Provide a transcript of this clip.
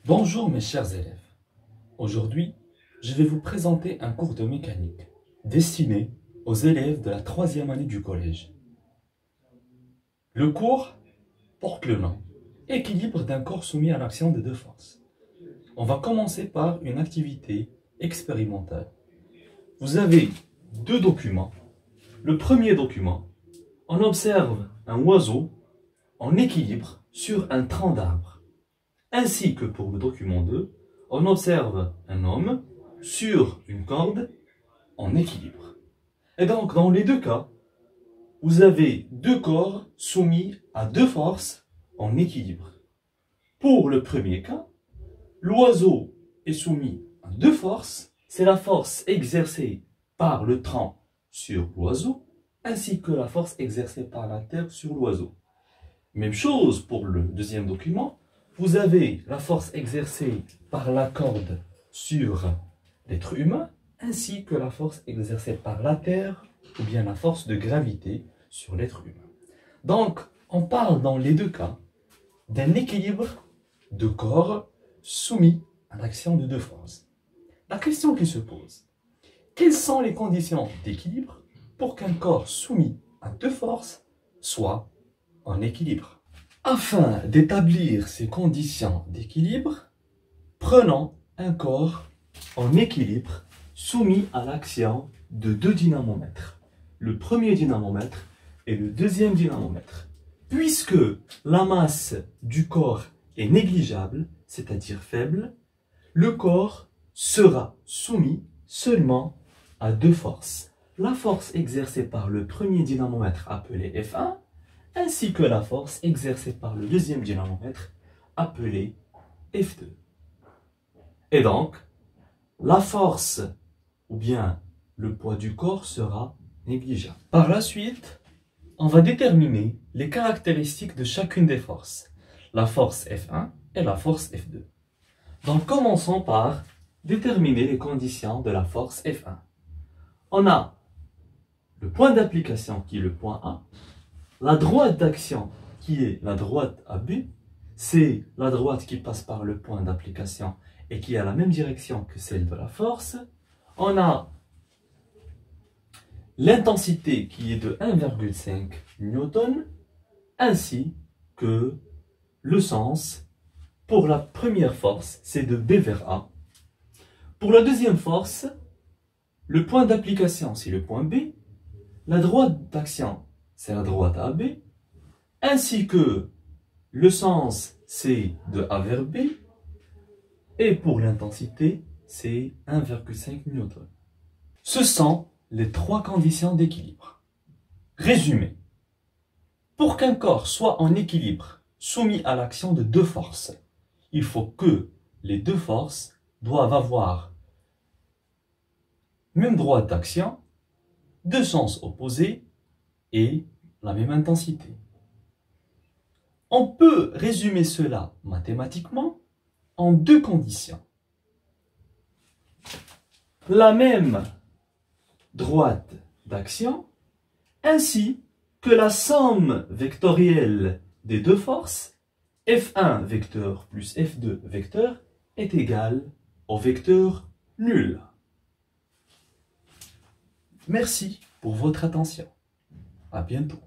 Bonjour mes chers élèves. Aujourd'hui, je vais vous présenter un cours de mécanique destiné aux élèves de la troisième année du collège. Le cours porte le nom « Équilibre d'un corps soumis à l'action de deux forces ». On va commencer par une activité expérimentale. Vous avez deux documents. Le premier document, on observe un oiseau en équilibre sur un tronc d'arbre. Ainsi que pour le document 2, on observe un homme sur une corde en équilibre. Et donc, dans les deux cas, vous avez deux corps soumis à deux forces en équilibre. Pour le premier cas, l'oiseau est soumis à deux forces. C'est la force exercée par le tronc sur l'oiseau, ainsi que la force exercée par la terre sur l'oiseau. Même chose pour le deuxième document. Vous avez la force exercée par la corde sur l'être humain, ainsi que la force exercée par la terre, ou bien la force de gravité sur l'être humain. Donc, on parle dans les deux cas d'un équilibre de corps soumis à l'action de deux forces. La question qui se pose, quelles sont les conditions d'équilibre pour qu'un corps soumis à deux forces soit en équilibre? Afin d'établir ces conditions d'équilibre, prenons un corps en équilibre soumis à l'action de deux dynamomètres. Le premier dynamomètre et le deuxième dynamomètre. Puisque la masse du corps est négligeable, c'est-à-dire faible, le corps sera soumis seulement à deux forces. La force exercée par le premier dynamomètre appelé F1, ainsi que la force exercée par le deuxième dynamomètre appelé F2. Et donc, la force ou bien le poids du corps sera négligeable. Par la suite, on va déterminer les caractéristiques de chacune des forces, la force F1 et la force F2. Donc, commençons par déterminer les conditions de la force F1. On a le point d'application qui est le point A, la droite d'action qui est la droite AB, c'est la droite qui passe par le point d'application et qui a la même direction que celle de la force. On a l'intensité qui est de 1,5 newton, ainsi que le sens pour la première force, c'est de B vers A. Pour la deuxième force, le point d'application, c'est le point B, la droite d'action, c'est la droite AB, ainsi que le sens, c'est de A vers B, et pour l'intensité, c'est 1,5 newton. Ce sont les trois conditions d'équilibre. Résumé. Pour qu'un corps soit en équilibre, soumis à l'action de deux forces, il faut que les deux forces doivent avoir même droite d'action, deux sens opposés et la même intensité. On peut résumer cela mathématiquement en deux conditions. La même droite d'action ainsi que la somme vectorielle des deux forces, F1 vecteur plus F2 vecteur, est égale au vecteur nul. Merci pour votre attention. À bientôt.